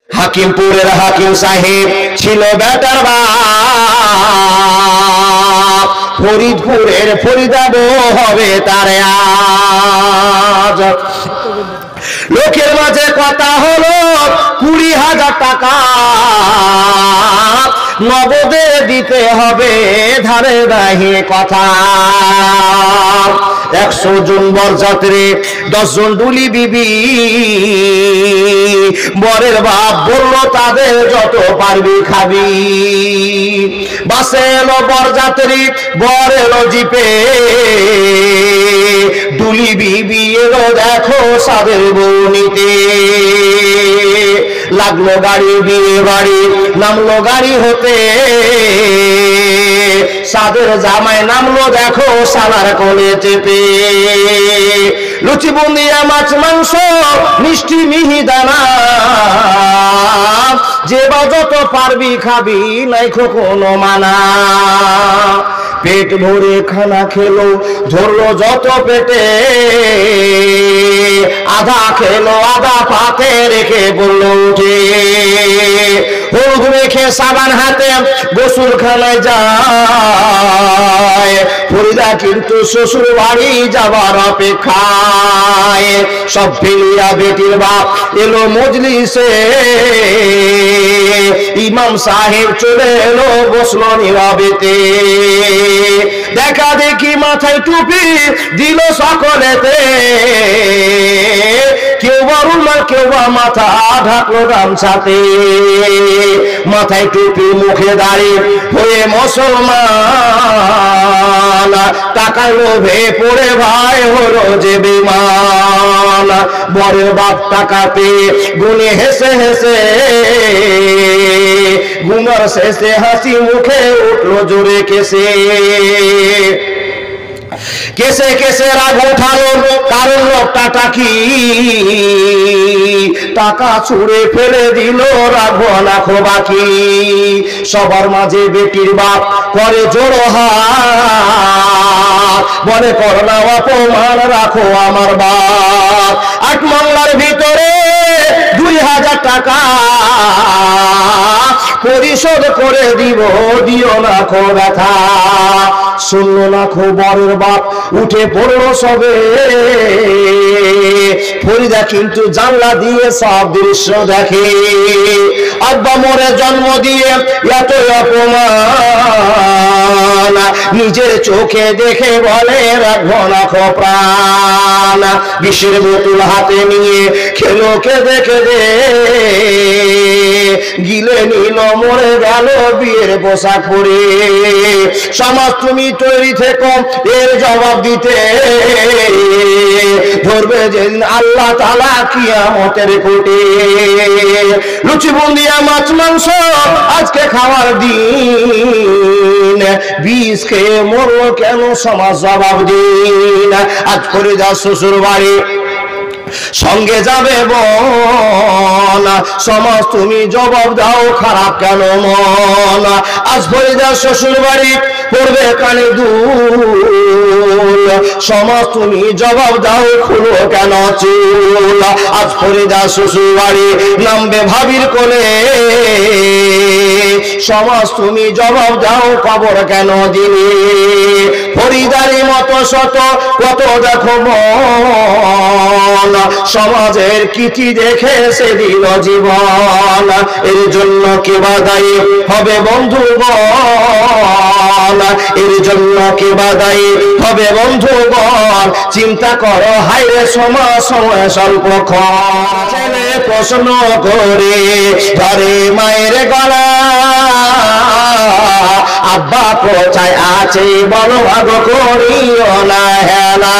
হাকিমপুরের হাকিম সাহেব ছিল বেটার বাপ, ফরিদপুরের ফরিদাবো হবে তার আজ। লোকের মাঝে কথা হলো 20,000 টাকা নগদে দিতে হবে, ধারে দাহি কথা। 100 জন বরযাত্রী, 10 জন ডুলি বিবি। বরের বাপ বলল তাদের যত পারবি খাবি। বাসে এলো বরযাত্রী, বর এলো জিপে, ডুলি বিবি এলো দেখো সাদের বউ নিতে। লাগলো গাড়ি, বিয়ে বাড়ি, নামলো গাড়ি হতে, সাদের জামাই নামলো দেখো সালার কোলে চেপে। লুচি বুন্দিয়া মাছ মাংস মিষ্টি মিহিদানা, যে বা যত পারবি খাবি, নাইখো কোনো মানা। পেট ভরে খানা খেলো, ধরলো যত পেটে, আধা খেলো আধা পাতে রেখে বললো উঠে। হলুদ মেখে সাবান হাতে গোসল খানায় যায়, ফরিদা কিন্তু শ্বশুর বাড়ি যাবার অপেক্ষায়। সব ফেলিয়া বেটির বাপ এলো মজলিসে, ইমাম সাহেব চলে এলো বসলো নীরবেতে। দেখা দেখি মাথায় টুপি দিল সকলেতে, কেউ বা রুমাল কেউ বা মাথা ঢাকলো গামছাতে। মাথায় টুপি মুখে দাঁড়িয়ে হয়ে মুসলমান, টাকায় লোভে পড়ে ভাই হলো যে বেঈমান। বরের বাপ টাকা পেয়ে গুনে হেসে হেসে, গুনার শেষে হাসি মুখে উঠলো জোরে কেসে। কেসে কেসে রাগ উঠালো, কারণ লোকটা টাকি, টাকা ছুঁড়ে ফেলে দিল, রাখবো না খো বাকি। সবার মাঝে বেটির বাপ করে জোড়ো হাত, বলে করোনা অপমান রাখো আমার বাপ। 8 মংলার ভিতরে 2,000 টাকা পরিশোধ করে দিব, দিও না খো ব্যথা। শুনলো না খো বরের বাপ, উঠে পড়লো সবে। ফরিদা কিন্তু জানলা দিয়ে সব দৃশ্য দেখে। আব্বা মোরে জন্ম দিয়ে এত অপমান, নিজের চোখে দেখে বলে রাখবো না খো প্রাণ। বিষের বোতল হাতে নিয়ে খেলো কেঁদে কেঁদে, গিলে নিল মরে গেল বিয়ের পোশাক পরে। সমাজ তুমি তৈরি থেকো এর জবাব দিতে, ধরবে যেদিন আল্লাহ তাআলা কিয়ামতের কোটে। লুচি বুন্দিয়া মাছ মাংস আজকে খাওয়ার দিন, বিষ খেয়ে মরলো কেন সমাজ জবাব দিন। আজ ফরিদা শ্বশুর বাড়ি, সঙ্গে যাবে বোন, সমাজ তুমি জবাব দাও খারাপ কেন মন। আজ ফরিদা শ্বশুর বাড়ি, পড়বে কানে দুল, সমাজ তুমি জবাব দাও খুলো কেন চুল। আজ ফরিদা শ্বশুর বাড়ি, নামবে ভাবির কোলে, সমাজ তুমি জবাব দাও কবর কেন দিলে। ফরিদারি মতো শত কত দেখো মন, সমাজের কীর্তি দেখে সে দিল জীবন। এর জন্য কে বা দায়ী হবে বন্ধুগণ, এর জন্য কে বা দায়ী হবে বন্ধুগণ। চিন্তা করো হাইরে সমাজ সময় স্বল্পক্ষণ। ছেলে প্রশ্ন করে ধরে মায়ের গলা, আব্বা কোথায় আছে বলো ভাগ করিও না হেলা।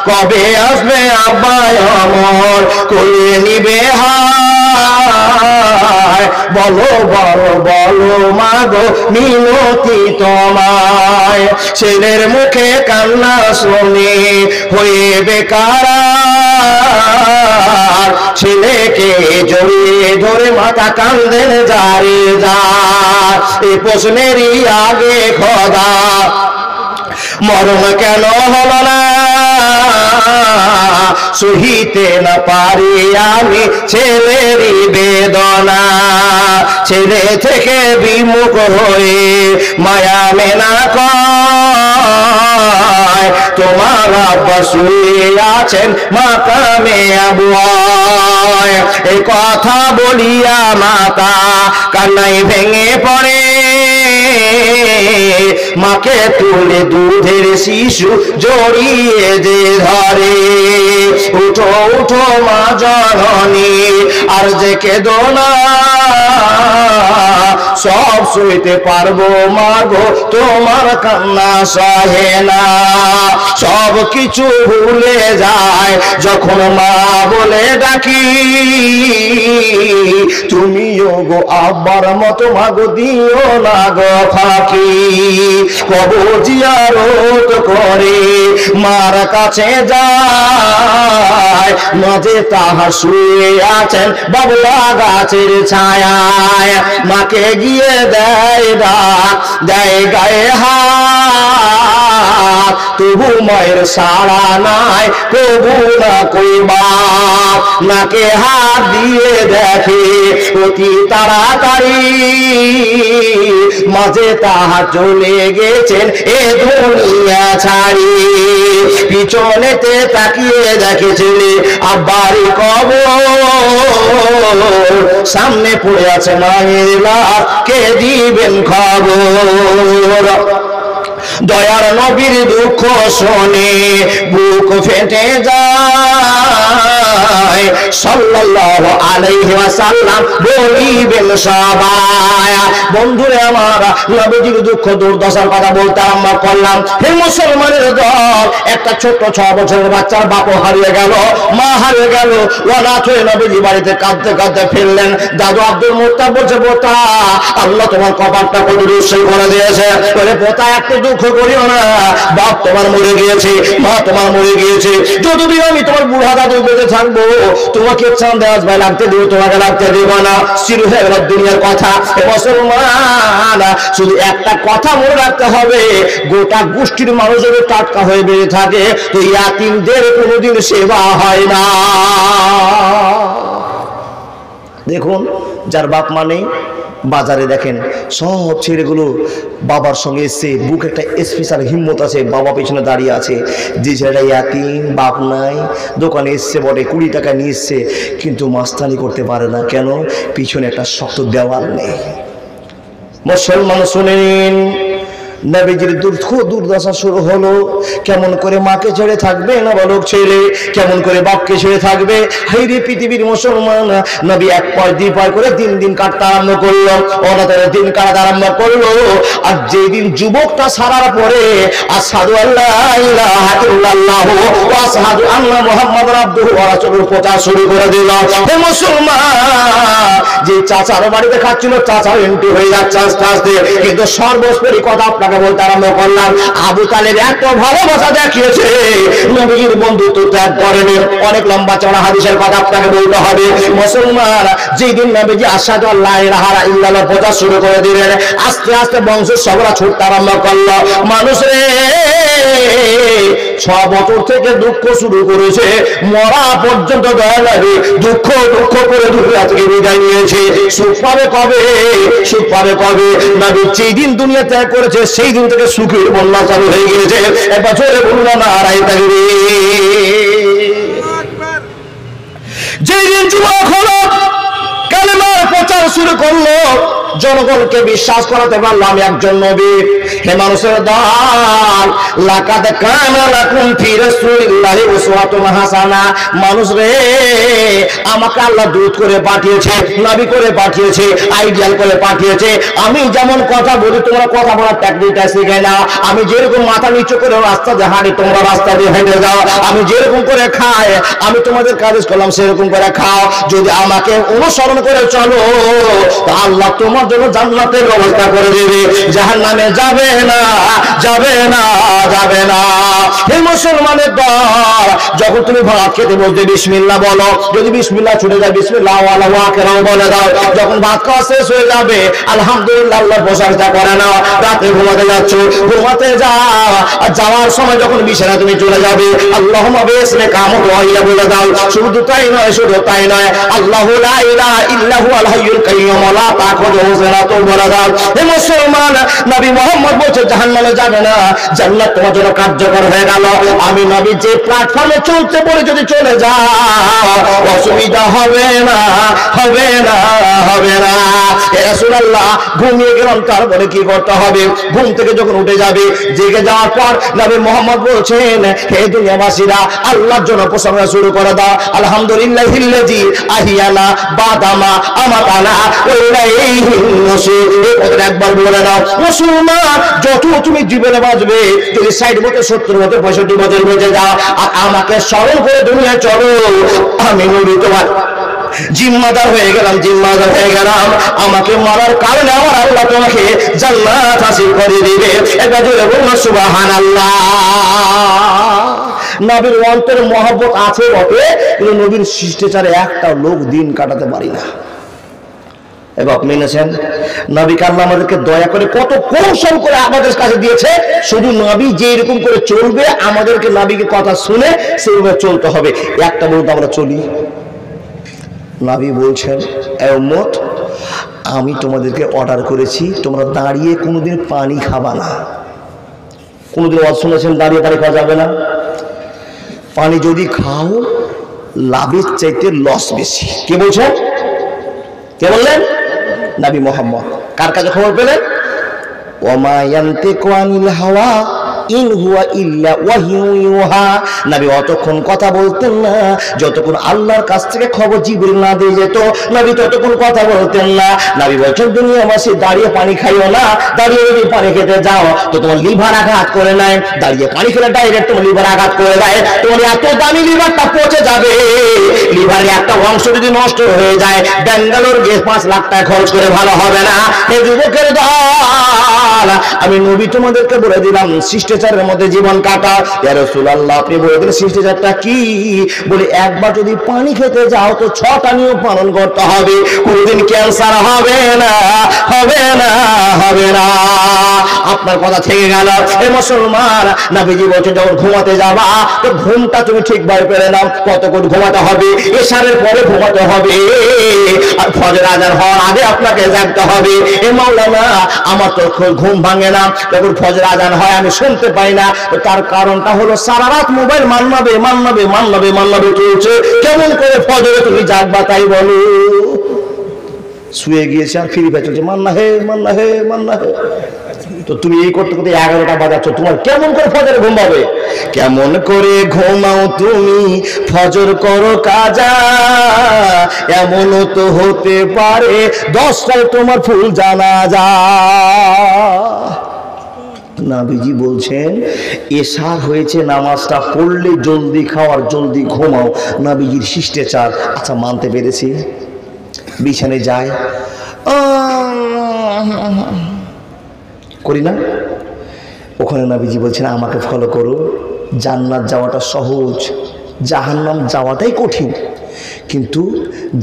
কবে আসবে আব্বা অমর কোলে নিবে হায়, বলো বলো বলো মাগো মিনতি তোমায়। ছেলের মুখে কান্না শুনে হয়ে বেকার, ছেলেকে জড়িয়ে ধরে মাথা কান্দেন যারে যা। এই প্রশ্নেরই আগে খোদা মরণ কেন হলো না, সহিতে না পারি আমি ছেলেরই বেদনা। ছেলে থেকে বিমুখ হয়ে মায়া মেনা কয় তোমার আব্বা শুয়ে আছেন মাকামে আবওয়ায়। এই কথা বলিয়া মাতা কান্নায় ভেঙে পড়ে, মাকে তুলে দুধের শিশু জড়িয়ে যে ধরে। উঠো উঠো মা জননী আর যে কেঁদো না, সব সইতে পারবো মাগো তোমার কান্না সহে না। সব কিছু ভুলে যায় যখন মা বলে ডাকি, তুমিও গো আব্বার মতো মাগো দিও না গো ফাঁকি। কবর জিয়ারত করে মার কাছে যায়, মাঝে তাহার শুয়ে আছেন বাবলা গাছের ছায়ায়। মাকে গিয়ে দেয় ডাক, দেয় গায়ে হাত, তবু মায়ের সাড়া নাই তবু না কই বাপ। নাকে হাত দিয়ে দেখে অতি তাড়াতাড়ি, মাঝে তাহার চলে গেছেন এ দুনিয়া ছাড়ি। পিছনেতে তাকিয়ে দেখে ছেলে আব্বারি কবর, সামনে পড়ে আছে মায়ের লাশ, কে দিবেন খবর। দয়ার নবীর দুঃখ শুনে বুক ফেটে যায়, সাল্লাল্লাহু আলাইহি ওয়াসাল্লাম বলিবেন সবাই। বন্ধুরে আমার, নবীজির দুঃখ দুর্দশার কথা বলতে আরম্ভ করলাম। হে মুসলমানের দল, একটা ছোট্ট 6 বছরের বাচ্চার বাপ হারিয়ে গেল, মা হারিয়ে গেল। অনাথ হয়ে নবীজি বাড়িতে কাঁদতে কাঁদতে ফিরলেন। দাদু আব্দুল মুত্তালিব বলছে, পোতা আল্লাহ তোমার কপালটা কত দুঃসই করে দিয়েছে। বলে পোতা একটু দুঃখ করিও না, বাপ তোমার মরে গিয়েছে, মা তোমার মরে গিয়েছে। যতদিন আমি তোমার বুড়া দাদু বেঁচে থাকবো তোমাকে চাঁদ দেওয়াজ ভাই লাগতে দেবো, তোমাকে লাগতে দেব না। শুরু হয়ে গেল দুনিয়ার কথা। মুসলমান, শুধু একটা কথা মনে রাখতে হবে, গোটা গোষ্ঠীর মানুষ যদি টাটকা হয়ে বেড়ে থাকে তো ইয়াতিমদের কোনোদিন সেবা হয় না। দেখুন, যার বাপ মা নেই, বাজারে দেখেন সব ছেলেগুলো বাবার সঙ্গে এসছে, বুক একটা স্পেশাল হিম্মত আছে, বাবা পেছনে দাঁড়িয়ে আছে। যে ছেলেটা ইয়াতিম, বাপ নাই, দোকানে এসছে বটে, 20 টাকা নিয়ে এসছে, কিন্তু মাস্তানি করতে পারে না। কেন? পিছনে একটা শক্ত দেওয়াল নেই। মুসলমান শুনেন, নবীজির দুঃখ দুর্দশা শুরু হলো। কেমন করে মাকে ছেড়ে থাকবে না বলক ছেলে, কেমন করে বাপকে ছেড়ে থাকবে? হাইরে পৃথিবীর মুসলমান, নবী 1 পর 2 পর করে দিন কাটতে আরম্ভ করলো, অনাথের দিন কাটতে আরম্ভ করলো। আর যেদিন যুবকটা সারার পরে আশহাদু আল্লা ইলাহা ইল্লাল্লাহু ওয়া আশহাদু আন্না মুহাম্মাদুর আবদুহু ওয়া রাসূলুহু প্রচার শুরু করে দিল। হে মুসলমান, যে চাচার বাড়িতে খাচ্ছিল, চাচার এন্ট্রি হয়ে যাচ্ছে আস্তে আস্তে। কিন্তু সর্বোপরি কথা আপনাকে বলতে আরম্ভ করলাম, আবু তালেব এত ভালোবাসা দেখিয়েছে, নবীর বন্ধুত্ব ত্যাগ করেনি। অনেক লম্বা চড়া হাদিসের কথা আপনাকে বলতে হবে। মুসলমান, যেদিন নবীজি আশহাদু আল্লা ইলাহা ইল্লাল্লাহ প্রচার শুরু করে দিলেন, আস্তে আস্তে বংশের সবরা ছুটতে আরম্ভ করলো। মানুষ রে, 6 বছর থেকে দুঃখ শুরু করেছে, মরা পর্যন্ত দয়া লাগে দুঃখ করে দুনিয়া থেকে বিদায় নিয়েছে। সুখ পাবে কবে? সুখ পাবে কবে? নবী যেদিন দুনিয়া ত্যাগ করেছে সেই দিন থেকে সুখের বন্যা চালু হয়ে গিয়েছে। এবছরে বলুন না আড়াই তাকবীর। যেদিন যুবক হলো, কালেমার প্রচার শুরু করলো, জনগণকে বিশ্বাস করাতে পারলো আমি একজন নবী। হে মানুষের দল, লাকাদ কানা লাকুম ফি রাসূলিল্লাহি উসওয়াতুন হাসানা। মানুষ রে, আমাকে আল্লাহ দূত করে পাঠিয়েছে, নবী করে পাঠিয়েছে, আইডিয়াল করে পাঠিয়েছে। আমি যেমন কথা বলি তোমরা কথা বলার টেকনিকটা শিখে নাও। আমি যেরকম মাথা নিচু করে রাস্তা দিয়ে হাঁটি তোমরা রাস্তা দিয়ে হেঁটে যাও। আমি যেরকম করে খাই, আমি তোমাদের কাজ করলাম সেরকম করে খাও। যদি আমাকে অনুসরণ করে চলো, তা আল্লাহ তোমার তোমার জন্য জান্নাতের ব্যবস্থা করে দেবে, জাহান্নামে যাবে না, যাবে না, যাবে না। হে মুসলমানের দল, যখন তুমি ভাত খেতে বলতে বিসমিল্লাহ বলো, যদি বিসমিল্লাহ ছুটে যায় বিসমিল্লাহ আল্লাহু আকবার বলে দাও। যখন ভাত খাওয়া শেষ হয়ে যাবে আলহামদুলিল্লাহ আল্লাহর প্রশংসা করে নাও। রাতে ঘুমাতে যাচ্ছ, ঘুমাতে যাও, আর যাওয়ার সময় যখন বিছানা তুমি চলে যাবে আল্লাহুম্মা বিসমিকা কামত ওয়াইয়া বলে দাও। শুধু তাই নয়, শুধু তাই নয়, আল্লাহু লা ইলাহা ইল্লা হুয়াল হাইয়ুল কাইয়্যুম লা তাখুযুহু সিনাতুন ওয়ালা নাওম। হে মুসলমান, নবী মুহাম্মদ বলছে জাহান্নামে যাবে না, জান্নাত তোমার জন্য কার্যকর হয়ে গেল। আমি নবী যে প্ল্যাটফর্মে চলতে বলে যদি চলে যাও অসুবিধা হবে না, হবে না, হবে না। হে রাসূলুল্লাহ, ঘুমিয়ে গেলাম, তারপরে কি করতে হবে? ঘুম থেকে যখন উঠে যাবে, জেগে যাওয়ার পর নবী মুহাম্মদ বলছেন, হে দুনিয়াবাসীরা, আল্লাহর জন্য প্রশংসা শুরু করে দাও। আলহামদুলিল্লাহিল্লাযী আহিয়ানা বাদামা আমাতানা ওয়া ইলাইহিন নুশুর। এই কথাটা একবার বলে দাও। মুসলমান, যত তুমি জীবনে বাঁচবে, যদি 60 বছর 70 বছর 65 বছর বেঁচে যাও আর আমাকে স্মরণ করে দুনিয়ায় চলো, আমি নবী তোমার জিম্মাদার হয়ে গেলাম, জিম্মাদার হয়ে গেলাম। আমাকে মারার কারণে আমার আল্লাহ তোমাকে জান্নাত হাসিল করে দিবে। এটা জোরে বলুন সুবহানাল্লাহ। নবীর অন্তরে মহব্বত আছে বটে, কিন্তু নবীর শিষ্টাচারে একটা লোক দিন কাটাতে পারি না। এবার মেনেছেন? নবী আল্লাহ আমাদেরকে দয়া করে কত কৌশল করে আমাদের কাছে দিয়েছে। শুধু নবী যে এরকম করে চলবে, আমাদেরকে নবীকে কথা শুনে সেইভাবে চলতে হবে। একটা বলতে আমরা চলি। নবী বলছেন, এ উম্মত, আমি তোমাদেরকে অর্ডার করেছি তোমরা দাঁড়িয়ে কোনোদিন পানি খাবা না। কোনোদিন ওয়াজ শুনেছেন দাঁড়িয়ে পানি খাওয়া যাবে না? পানি যদি খাও লাভের চাইতে লস বেশি। কে বলছেন? কে বললেন? নবী মুহাম্মদ। কার কাছে খবর পেলেন? ওমা ইয়ানতিকু আনিল হাওয়া ইন হুয়া ইল্লা ওয়াহিয়ুন ইউহা। নবী অতক্ষণ কথা বলতেন না যতক্ষণ আল্লাহর কাছ থেকে খবর জিবরিল না দিয়ে যেত। নবী ততক্ষণ কথা বলতেন না। নবী বলছেন, দুনিয়াবাসী দাঁড়িয়ে পানি খাইও না। দাঁড়িয়ে যদি পানি খেতে যাও তো তোমার লিভার আঘাত করে নেয়। দাঁড়িয়ে পানি খেলে ডাইরেক্ট তোমার লিভার আঘাত করে দেয়। তোমার এত দামি লিভারটা পচে যাবে। লিভারের একটা অংশ যদি নষ্ট হয়ে যায়, ব্যাঙ্গালোর গিয়ে 5 লাখ টাকা খরচ করে ভালো হবে না। এই যুবকের দল, আমি নবী তোমাদেরকে বলে দিলাম শিষ্টাচারের মধ্যে জীবন কাটা। ইয়া রাসূলুল্লাহ, আপনি বলে দিলেন শিষ্টাচারটা কি? বলে একবার যদি পানি খেতে যাও তো 6টা নিয়ম পালন করতে হবে। কোনদিন ক্যান্সার হবে না, হবে না, হবে না। আপনার কথা থেকে গেল। এ মুসলমান, নবীজি বলছেন যখন ঘুমাতে যাবা তো ঘুমটা তুমি ঠিকভাবে পেরে নাও। কতক্ষণ ঘুমাতে হবে? এশারের পরে ঘুমাতে হবে, আর ফজর আজান হওয়ার আগে আপনাকে জাগতে হবে। এ মাওলানা, আমার তো ঘুম ভাঙে না, যখন ফজর আজান হয় আমি শুনতে পাই না। তার কারণটা হলো সারা রাত মোবাইল মান্নাবে চলছে। কেমন করে ফজরে তুমি জাগবা তাই বলো? শুয়ে গিয়েছে আর ফ্রি ফায়ার চলছে, মান্না হে। তো তুমি এই করতে করতে 11টা বাজাচ্ছ, তোমার কেমন করে ফজরে ঘুম পাবে? কেমন করে ঘুমাও তুমি, ফজর করো কাজা। এমনও তো হতে পারে 10টায় তোমার ফুল জানাজা। নবীজি বলছেন এশার হয়েছে, নামাজটা পড়লে জলদি খাওয়ার, জলদি ঘুমাও। নবীজির শিষ্টাচার। আচ্ছা, মানতে পেরেছি। বিছানে যায়, করি না? ওখানে নবীজি বলছেন আমাকে ফলো করো। জান্নাত যাওয়াটা সহজ, জাহান্নাম যাওয়াটাই কঠিন। কিন্তু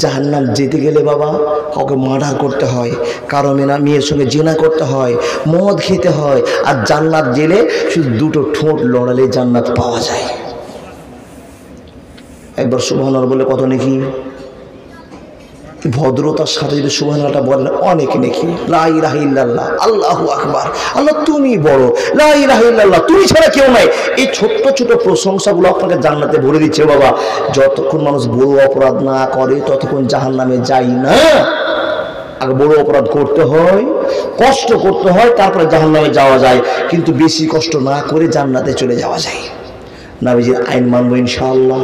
জাহান্নাম যেতে গেলে বাবা কাউকে মার্ডার করতে হয়, কারো মেয়ের সঙ্গে জিনা করতে হয়, মদ খেতে হয়। আর জান্নাত গেলে শুধু 2টো ঠোঁট লড়ালে জান্নাত পাওয়া যায়। একবার সুবহানাল্লাহ বলে কত নেকি? ভদ্রতার সাথে যদি সুবহানাল্লাহটা বলেন অনেক নেকি। লা ইলাহা ইল্লাল্লাহ, আল্লাহু আকবার, আল্লাহ তুমি বড়, লা ইলাহা ইল্লাল্লাহ, তুমি ছাড়া কেউ নাই। এই ছোট্ট ছোট প্রশংসাগুলো আপনাকে জান্নাতে ভরে দিচ্ছে বাবা। যতক্ষণ মানুষ বড় অপরাধ না করে ততক্ষণ জাহান্নামে যায় না। আগে বড় অপরাধ করতে হয়, কষ্ট করতে হয়, তারপরে জাহান্নামে যাওয়া যায়। কিন্তু বেশি কষ্ট না করে জান্নাতে চলে যাওয়া যায়। নবীজির আইন মানবো ইনশাআল্লাহ।